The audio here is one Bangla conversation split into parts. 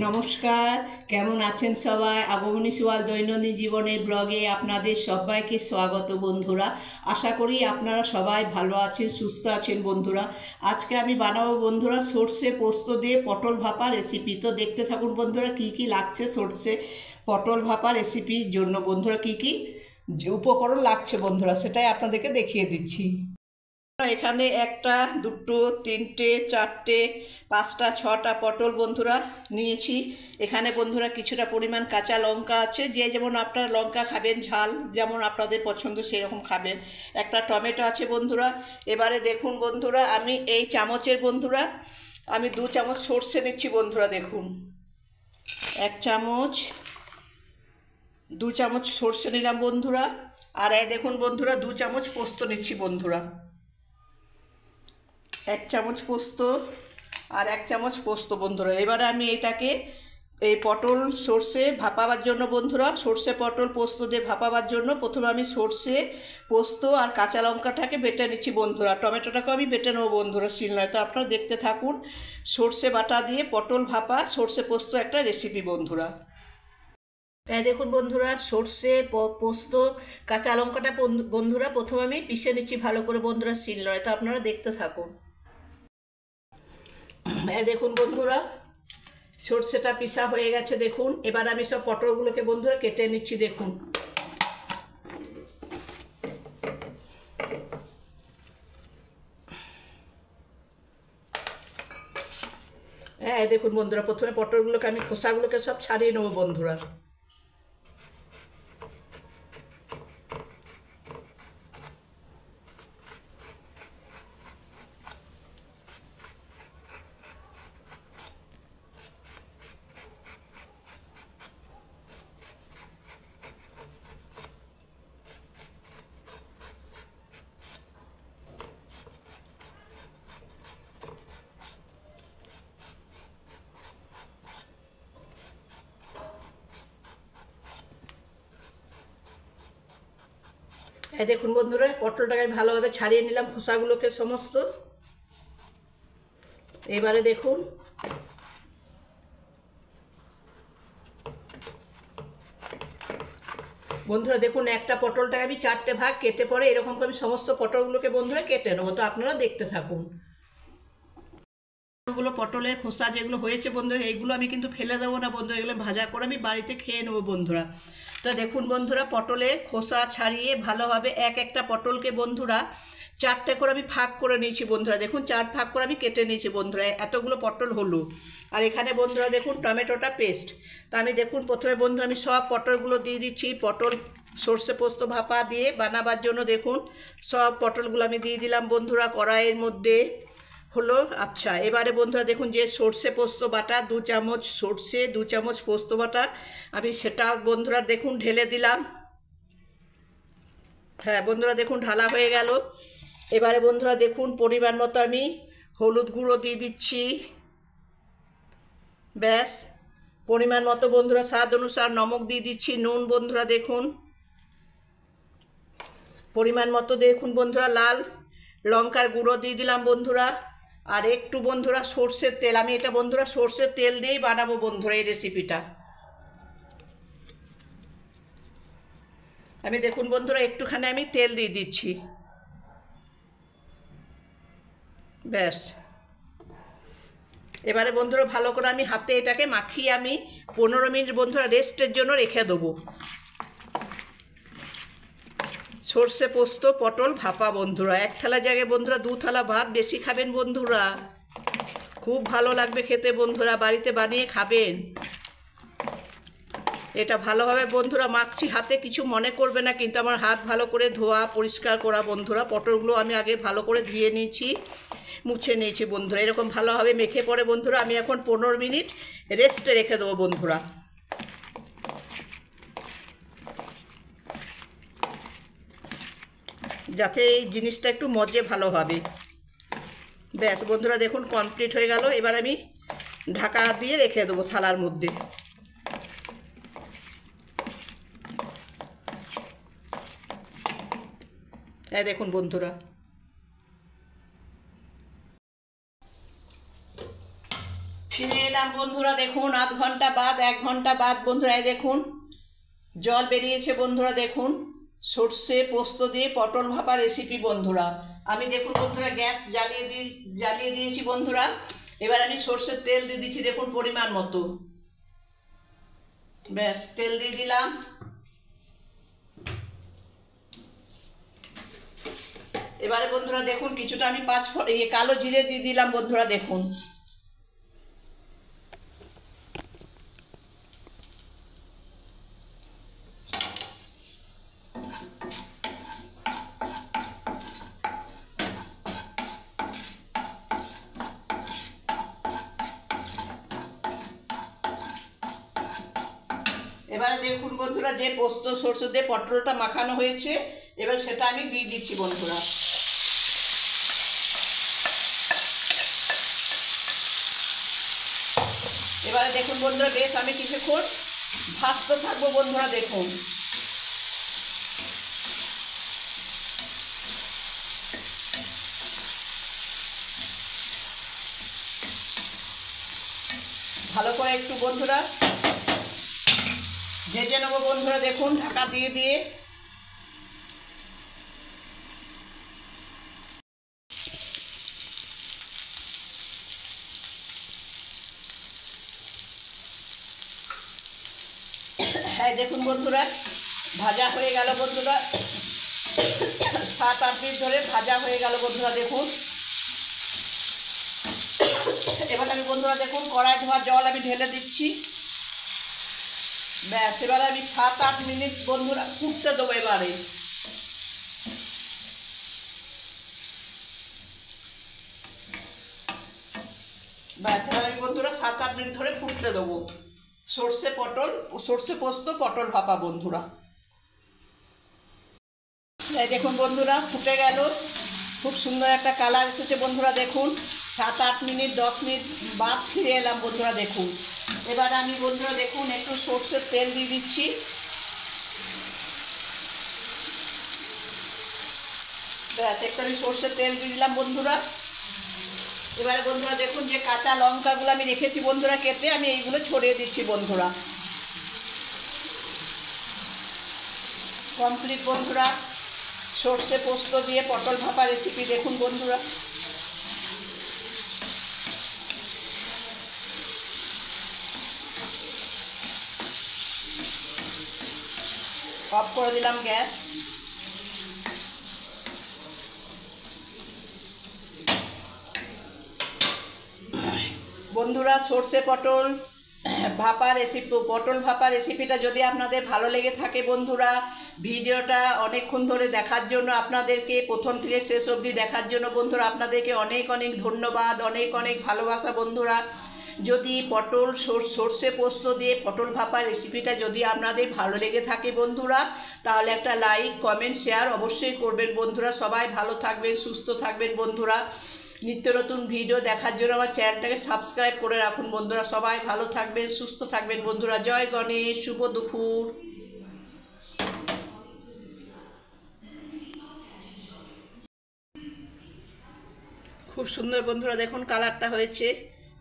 নমস্কার, কেমন আছেন সবাই? আগমনী সোয়াল দৈনন্দিন জীবনের ব্লগে আপনাদের সবাইকে স্বাগত বন্ধুরা। আশা করি আপনারা সবাই ভালো আছেন, সুস্থ আছেন বন্ধুরা। আজকে আমি বানাবো বন্ধুরা সর্ষে পোস্ত দিয়ে পটল ভাপা রেসিপি। তো দেখতে থাকুন বন্ধুরা কি কি লাগছে সর্ষে পটল ভাপা রেসিপির জন্য। বন্ধুরা কি কি উপকরণ লাগছে বন্ধুরা সেটাই আপনাদেরকে দেখিয়ে দিচ্ছি। এখানে একটা, দুটো, তিনটে, চারটে, পাঁচটা, ছটা পটল বন্ধুরা নিয়েছি। এখানে বন্ধুরা কিছুটা পরিমাণ কাঁচা লঙ্কা আছে, যে যেমন আপনারা লঙ্কা খাবেন, ঝাল যেমন আপনাদের পছন্দ সেরকম খাবেন। একটা টমেটো আছে বন্ধুরা। এবারে দেখুন বন্ধুরা, আমি এই চামচের বন্ধুরা আমি 2 চামচ সর্ষে নিচ্ছি বন্ধুরা। দেখুন 1 চামচ, 2 চামচ সর্ষে নিলাম বন্ধুরা। আর এই দেখুন বন্ধুরা 2 চামচ পোস্ত নিচ্ছি বন্ধুরা। 1 চামচ পোস্ত আর 1 চামচ পোস্ত বন্ধুরা। এবারে আমি এটাকে এই পটল সর্ষে ভাপাবার জন্য বন্ধুরা, সর্ষে পটল পোস্ত দিয়ে ভাপাবার জন্য প্রথমে আমি সর্ষে পোস্ত আর কাঁচা লঙ্কাটাকে বেটে নিচ্ছি বন্ধুরা। টমেটোটাকে আমি বেটে নেবো বন্ধুরা শিলনোড়ায়। তো আপনারা দেখতে থাকুন সর্ষে বাটা দিয়ে পটল ভাপা সর্ষে পোস্ত একটা রেসিপি বন্ধুরা। এই দেখুন বন্ধুরা সর্ষে পোস্ত কাঁচা লঙ্কাটা বন্ধুরা প্রথমে আমি পিষে নিচ্ছি ভালো করে বন্ধুরা শিলনোড়ায়। তো আপনারা দেখতে থাকুন। এই দেখুন বন্ধুরা সর্ষেটা পিষা হয়ে গেছে দেখুন। এবার আমি সব পটলগুলোকে বন্ধুরা কেটে নিচ্ছি দেখুন। হ্যাঁ দেখুন বন্ধুরা প্রথমে পটলগুলোকে আমি খোসাগুলোকে সব ছাড়িয়ে নেবো বন্ধুরা। এই দেখুন বন্ধুরা পটলটাকে আমি ভালোভাবে ছাড়িয়ে নিলাম খোসাগুলোকে সমস্ত। এবারে দেখুন বন্ধুরা দেখুন একটা পটলটাকে আমি 4টে ভাগ কেটে পরে এরকম করে আমি সমস্ত পটলগুলোকে বন্ধুরা কেটে নেবো। তো আপনারা দেখতে থাকুন। এগুলো পটলের খোসা যেগুলো হয়েছে বন্ধুরা এইগুলো আমি কিন্তু ফেলে দেবো না বন্ধুরা, এগুলো ভাজা করে আমি বাড়িতে খেয়ে নেবো বন্ধুরা। তো দেখুন বন্ধুরা পটলের খোসা ছাড়িয়ে ভালোভাবে একটা পটলকে বন্ধুরা 4টে করে আমি ভাগ করে নিয়েছি বন্ধুরা। দেখুন 4 ভাগ করে আমি কেটে নিয়েছি বন্ধুরা। এতগুলো পটল হলো। আর এখানে বন্ধুরা দেখুন টমেটোটা পেস্ট। তা আমি দেখুন প্রথমে বন্ধুরা আমি সব পটলগুলো দিয়ে দিচ্ছি। পটল সর্ষে পোস্ত ভাপা দিয়ে বানাবার জন্য দেখুন সব পটলগুলো আমি দিয়ে দিলাম বন্ধুরা কড়াইয়ের মধ্যে। হলো আচ্ছা। এবারে বন্ধুরা দেখুন যে সর্ষে পোস্ত বাটা 2 চামচ সর্ষে 2 চামচ পোস্ত বাটা আমি সেটা বন্ধুরা দেখুন ঢেলে দিলাম। হ্যাঁ বন্ধুরা দেখুন ঢালা হয়ে গেল। এবারে বন্ধুরা দেখুন পরিমাণ মতো আমি হলুদ গুঁড়ো দিয়ে দিচ্ছি। ব্যাস পরিমাণ মতো বন্ধুরা স্বাদ অনুসার নমক দিয়ে দিচ্ছি। নুন বন্ধুরা দেখুন পরিমাণ মতো দেখুন বন্ধুরা লাল লঙ্কার গুঁড়ো দিয়ে দিলাম বন্ধুরা। আর একটু বন্ধুরা সর্ষের তেল, আমি এটা বন্ধুরা সর্ষের তেল দিয়েই বানাবো বন্ধুরা এই রেসিপিটা। আমি দেখুন বন্ধুরা একটুখানি আমি তেল দিয়ে দিচ্ছি। ব্যাস এবারে বন্ধুরা ভালো করে আমি হাতে এটাকে মাখিয়ে আমি 15 মিনিট বন্ধুরা রেস্টের জন্য রেখে দেবো। সর্ষে পোস্ত পটল ভাপা বন্ধুরা 1 থালা জায়গায় বন্ধুরা 2 থালা ভাত বেশি খাবেন বন্ধুরা, খুব ভালো লাগবে খেতে বন্ধুরা। বাড়িতে বানিয়ে খাবেন। এটা ভালোভাবে বন্ধুরা মাখছি হাতে, কিছু মনে করবে না কিন্তু আমার হাত ভালো করে ধোয়া পরিষ্কার করা বন্ধুরা। পটলগুলো আমি আগে ভালো করে ধুয়ে নিয়েছি, মুছে নিয়েছি বন্ধুরা। এরকম ভালোভাবে মেখে পরে বন্ধুরা আমি এখন 15 মিনিট রেস্টে রেখে দেবো বন্ধুরা, যাতে এই জিনিসটা একটু মজে ভালো হবে। ব্যাস বন্ধুরা দেখুন কমপ্লিট হয়ে গেল। এবার আমি ঢাকা দিয়ে রেখে দেবো থালার মধ্যে। এই দেখুন বন্ধুরা ফিরে এলাম বন্ধুরা দেখুন, আধ ঘন্টা বাদ 1 ঘন্টা বাদ বন্ধুরা এই দেখুন জল বেরিয়েছে বন্ধুরা। দেখুন সর্ষে পোস্ত দিয়ে পটল ভাপা রেসিপি বন্ধুরা। আমি দেখুন বন্ধুরা গ্যাস জ্বালিয়ে দিয়েছি বন্ধুরা। এবার আমি সর্ষের তেল দিয়ে দিচ্ছি দেখুন পরিমাণ মতো। ব্যাস তেল দিয়ে দিলাম। এবারে বন্ধুরা দেখুন কিছুটা আমি কালো জিরে দিয়ে দিলাম বন্ধুরা। দেখুন এবারে দেখুন বন্ধুরা যে পোস্ত সরষে দিয়ে পটলটা মাখানো হয়েছে, এবার সেটা আমি দিয়ে দিচ্ছি বন্ধুরা। এবারে দেখুন বন্ধুরা বেশ আমি কিছুক্ষণ ভাজতে থাকবো বন্ধুরা। দেখুন ভালো করে একটু বন্ধুরা ভেজে নেবো বন্ধুরা। দেখুন ঢাকা দিয়ে দিয়ে হ্যাঁ দেখুন বন্ধুরা ভাজা হয়ে গেল বন্ধুরা। 7-8 মিনিট ধরে ভাজা হয়ে গেল বন্ধুরা। দেখুন এবার আমি বন্ধুরা দেখুন কড়াই ধোয়া জল আমি ঢেলে দিচ্ছি। ব্যাস এবার আমি 7-8 মিনিট বন্ধুরা ফুটতে দেবো। এবারে ব্যাস এবার আমি বন্ধুরা 7-8 মিনিট ধরে ফুটতে দেবো। সর্ষে পোস্ত পটল ভাপা বন্ধুরা। দেখুন বন্ধুরা ফুটে গেল, খুব সুন্দর একটা কালার এসেছে বন্ধুরা। দেখুন 7-8 মিনিট 10 মিনিট বাদ ফিরে এলাম বন্ধুরা। দেখুন এবার আমি বন্ধুরা দেখুন একটু সর্ষের তেল দিয়ে দিচ্ছি। ব্যাস একটু আমি সর্ষের তেল দিয়ে দিলাম বন্ধুরা। এবারে বন্ধুরা দেখুন যে কাঁচা লঙ্কাগুলো আমি রেখেছি বন্ধুরা কেটে, আমি এইগুলো ছড়িয়ে দিচ্ছি বন্ধুরা। কমপ্লিট বন্ধুরা সর্ষে পোস্ত দিয়ে পটল ভাপা রেসিপি। দেখুন বন্ধুরা অফ করে দিলাম গ্যাস। বন্ধুরা সর্ষে পটল ভাপা রেসিপিটা যদি আপনাদের ভালো লেগে থাকে বন্ধুরা, ভিডিওটা অনেকক্ষণ ধরে দেখার জন্য আপনাদেরকে প্রথম থেকে শেষ অবধি দেখার জন্য বন্ধুরা আপনাদেরকে অনেক অনেক ধন্যবাদ, অনেক অনেক ভালোবাসা বন্ধুরা। যদি সর্ষে পোস্ত দিয়ে পটল ভাপা রেসিপিটা যদি আপনাদের ভালো লেগে থাকে বন্ধুরা, তাহলে একটা লাইক কমেন্ট শেয়ার অবশ্যই করবেন বন্ধুরা। সবাই ভালো থাকবেন সুস্থ থাকবেন বন্ধুরা। নিত্য নতুন ভিডিও দেখার জন্য আমার চ্যানেলটাকে সাবস্ক্রাইব করে রাখুন বন্ধুরা। সবাই ভালো থাকবেন সুস্থ থাকবেন বন্ধুরা। জয় গণেশ, শুভ দুপুর। খুব সুন্দর বন্ধুরা দেখুন কালারটা হয়েছে।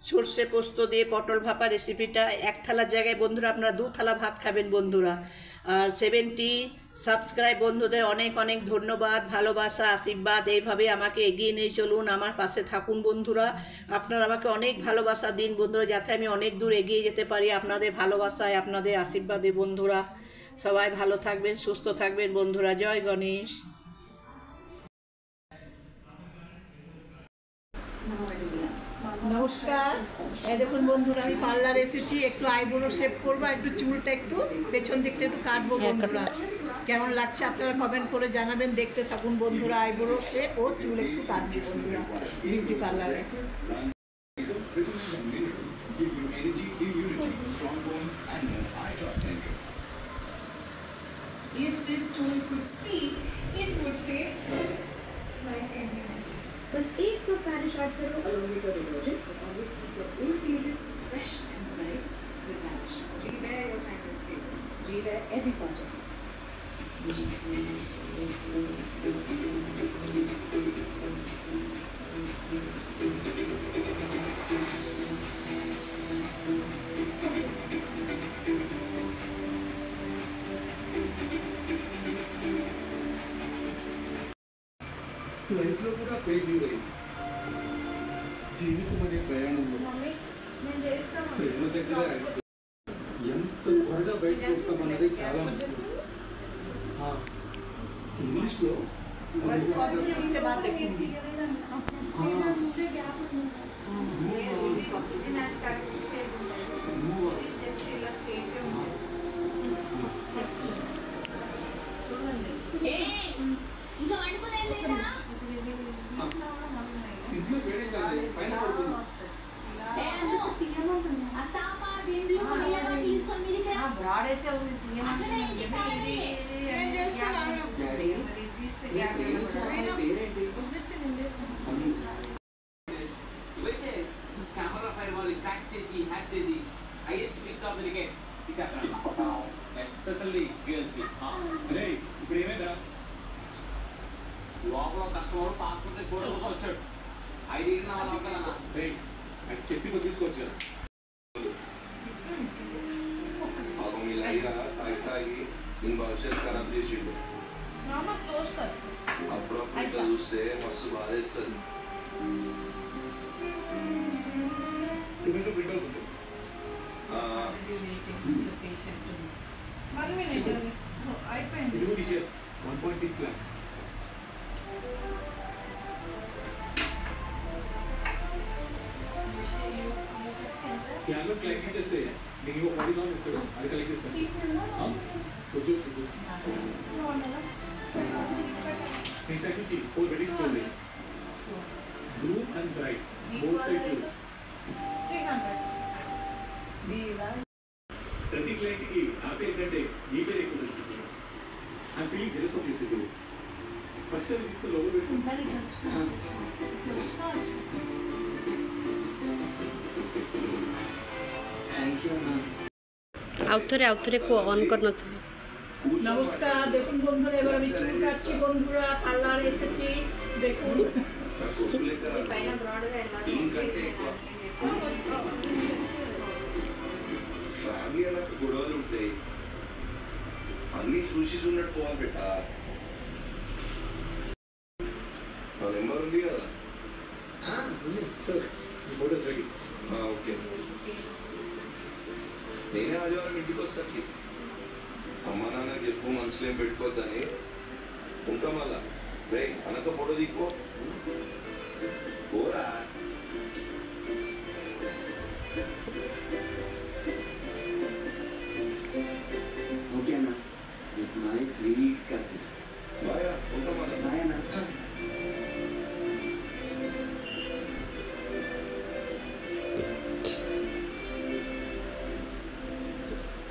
সর্ষে পোস্ত দিয়ে পটল ভাপা রেসিপিটা 1 থালার জায়গায় বন্ধুরা আপনারা 2 থালা ভাত খাবেন বন্ধুরা। আর 70 সাবস্ক্রাইব বন্ধুদের অনেক অনেক ধন্যবাদ, ভালোবাসা, আশীর্বাদ। এইভাবে আমাকে এগিয়ে নিয়ে চলুন, আমার পাশে থাকুন বন্ধুরা। আপনারা আমাকে অনেক ভালোবাসা দিন বন্ধুরা, যাতে আমি অনেক দূর এগিয়ে যেতে পারি আপনাদের ভালোবাসায়, আপনাদের আশীর্বাদে বন্ধুরা। সবাই ভালো থাকবেন সুস্থ থাকবেন বন্ধুরা। জয় গণেশ। নমস্কার। এই দেখুন বন্ধুরা আমি পার্লার এসেছি, একটু আইব্রো শেভ করবো, একটু চুলটা একটু পেছন দিকটা একটু কাটবো বন্ধুরা। কেমন লাগছে আপনারা কমেন্ট করে জানাবেন। দেখতে থাকুন বন্ধুরা, আইব্রো শেভ ও চুল একটু কাটবো বন্ধুরা বিউটি পার্লারে। If this tool could speak, it would say, life can be messy. बस एक कप Vanish ऐड करो along with your detergent and always keep your old favorites fresh and bright with Vanish. Rewear your timeless favorites. Rewear every part of you. లైఫ్లో కూడా ఫెయిల్యూర్ అయింది. జీవితం అనే ప్రయాణంలో ప్రేమ దగ్గర ఆగిపోయింది. ఎంత త్వరగా బయటకు వస్తామన్నది చాలా ముఖ్యం. ఇంగ్లీష్లో ఇంట్లో వేడే కాదు, పైన పడుతుంది. కెమెరా ఫైర్ వాళ్ళు ట్రాక్ చేసి హ్యాక్ చేసి highest pics of the cricket especially girls. అరే ఇప్పుడు ఏమైందా? లోపల కస్టమర్ పాస్పోర్ట్ ఫోటో కోసం వచ్చాడు. 5 ఏళ్ళు నా వాళ్ళు అది చెప్పి కొట్టించుకోవచ్చు కదా. పాపం ఇలా తాగి తాగి నేను భవిష్యత్తు ఖరాబ్ చేసిండు. అప్పుడప్పుడు ఇట్లా చూస్తే మస్తు బాధేస్తుంది. నిమిషం ప్రింట్ అవుతుంది. ఇది కూడా ఇచ్చే 1.6 lakh. క్యాన్లో క్లైక్ ఇచ్చేస్తే నీకు ఇంకో 40,000 ఇస్తాడు. అది కలెక్ట్ ఇస్తాను. కొంచెం ఈ సైడ్ నుంచి 4 వెడ్డింగ్స్ చేసాయి. Groom and braid both sides. ప్రతి క్లయింట్కి నా పేరు కంటే ఈ పేరు ఎక్కువ తెలుస్తుంది. I feeling jealous of this city. First అది తీసుకుని లోపల పెట్టుకుంటాను. আউথরে কো অন করনা তো। নমস্কার, দেখুন বন্ধুরা, এবার আমি চুল কাটছি বন্ধুরা, পার্লারে এসেছি। দেখুন ఫ్యామిలీ అన్నాక గొడవలు ఉంటాయి. అన్ని చూసి చూడట్టు పోవాలి బెట. నా నెంబర్ ఉంది కదా. Photos ready. ఓకే, నేనే ఆదివారం ఇంటికి వస్తాకి. అమ్మ నాన్న చెప్పు మనసులో ఏం పెట్టుకోవద్దని. ఉంటాం మళ్ళా. రే అనక ఫోటో దిక్కో పోరా. ఓకే అన్న, మై స్వీట్ కజిన్. బాయ్, ఉంటాం మళ్ళా. బాయ్ అన్న.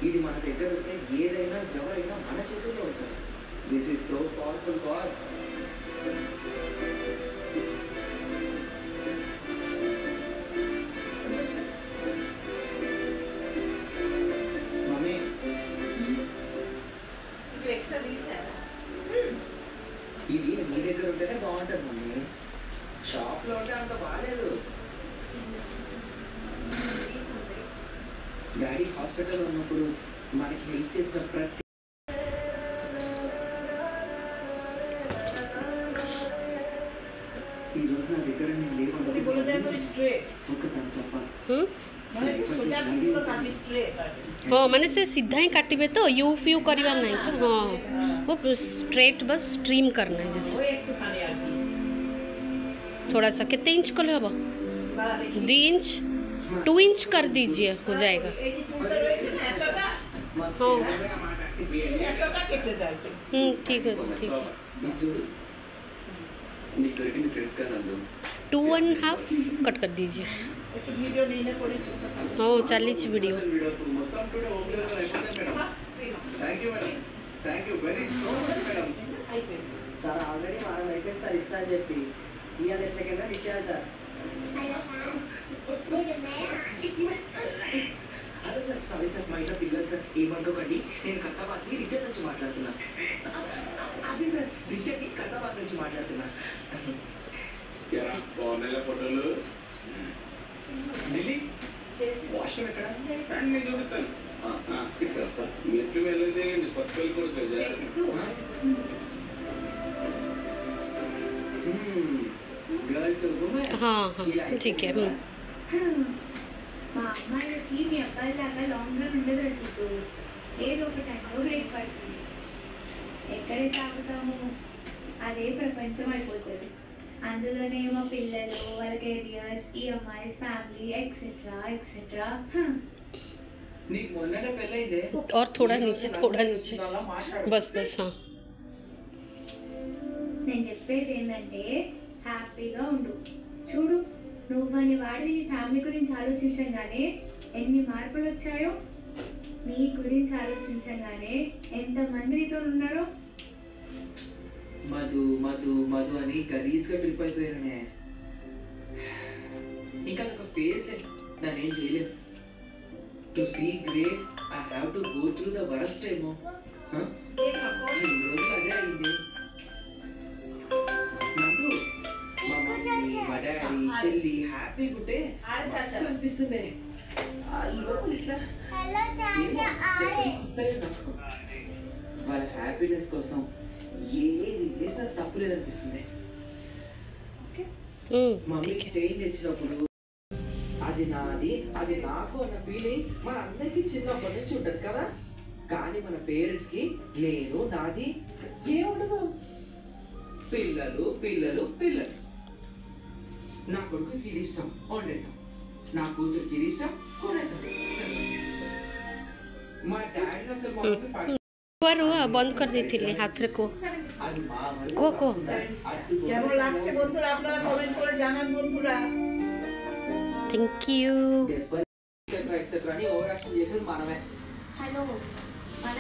ఇది మన దగ్గర ఉంటే ఏదైనా ఎవరైనా మన చేతుల్లో ఉంటారు. This is so powerful cause. Mummy ఇది మీ దగ్గర ఉంటేనే బాగుంటుంది మమ్మీ. షాప్లో ఉంటే అంత బాగాలేదు. డాడీ హాస్పిటల్లో ఉన్నప్పుడు మనకి హెల్ప్ చేసిన ప్రతి ఈ రోజు నా దగ్గర నేను లేకుండా ఒక తను తప్ప हाँ मैंने से सीधा ही काटिबे तो यू फ्यू करवा नहीं तो हाँ वो स्ट्रेट बस स्ट्रीम करना है जैसे थोड़ा सा कितने इंच कर लो 2 इंच 2 इंच कर दीजिए हो जाएगा। हाँ ठीक है ठीक है। 2.5 कट कर दीजिए। हाँ 40 वीडियो। సార్ ఆల్రెడీ వారం అయిపోయింది సార్, ఇస్తా అని చెప్పి ఇవాళ ఎట్లకైనా ఇచ్చాను సార్. అదే సార్, సారీ సార్, మా ఇంట్లో పిల్లలు సార్, ఏమనుకోకండి. నేను కట్టాబాద్ రిచర్డ్ నుంచి మాట్లాడుతున్నా. అదే సార్, రిచర్డ్ కట్టాబాద్ నుంచి మాట్లాడుతున్నా. బాగున్నాయి ఫోటోలు. ఢిల్లీ వాష్రూమ్ ఎక్కడ? ఫ్యాన్ నేను చూపిస్తాను. మెట్లు వెళ్ళదే కొత్త కూడా Hmm. गर्ल तो घूमे हाँ हाँ ठीक है మా అమ్మాయిలకి మీ అబ్బాయిలాగా లాంగ్ రన్ ఉండదు రసిద్దు. ఏదో ఒక టైంలో బ్రేక్ పడుతుంది. ఎక్కడైతే ఆగుతామో అదే ప్రపంచం అయిపోతుంది. అందులోనే మా పిల్లలు, వాళ్ళ careers, EMIs, family etcetera etcetera. నీకు మొన్ననే పెళ్ళైందే. और थोड़ा नीचे అలా మాట్లాడు. बस बस हाँ నేను చెప్పేది ఏంటంటే హ్యాపీగా ఉండు. చూడు, నువ్వు అని వాడివి నీ ఫ్యామిలీ గురించి ఆలోచించగానే ఎన్ని మార్పులు వచ్చాయో, నీ గురించి ఆలోచించగానే ఎంతమంది నీతో ఉన్నారో. మధు మధు మధు అని గలీజ్గా ట్రిప్ అయిపోయానే. ఇంకా అదొక ఫేజ్ లేదు, దాన్ని ఏం చేయలేదు. To see great I have to go through the worst ఏమో. ఈ రోజులు అదే అయింది. నందు, మా మమ్మీ, మా డాడీ, చెల్లి హ్యాపీగా ఉంటే మస్తు అనిపిస్తుంది. ఆ లోపల ఇట్లా ఏమో వస్తలేదు నాకు. వాళ్ళ హ్యాపీనెస్ కోసం ఏది చేసినా తప్పు లేదనిపిస్తుంది. మమ్మీకి చైన్ తెచ్చినప్పుడు అది నాది, అది నాకు అన్న ఫీలింగ్ మన అందరికీ చిన్నప్పటి నుంచి ఉంటుంది కదా. కానీ మన పేరెంట్స్ కి నేను నాది ఏముండదు. పిల్లలు పిల్లలు పిల్లలు. నా కొడుకుకి ఇది ఇష్టం వండేద్దాం, నా కూతురికి ఇది ఇష్టం కొనేద్దాం. మా డాడీ అసలు మా మమ్మీ हुआ बंद कर दी थी हाथ रखो को কেমন লাগছে বন্ধুরা আপনারা কমেন্ট করে জানান বন্ধুরা। थैंक यू ఎక్సెట్రా ఎక్సెట్రా అని ఓవర్ యాక్షన్ చేసేది మనమే. హలో, మన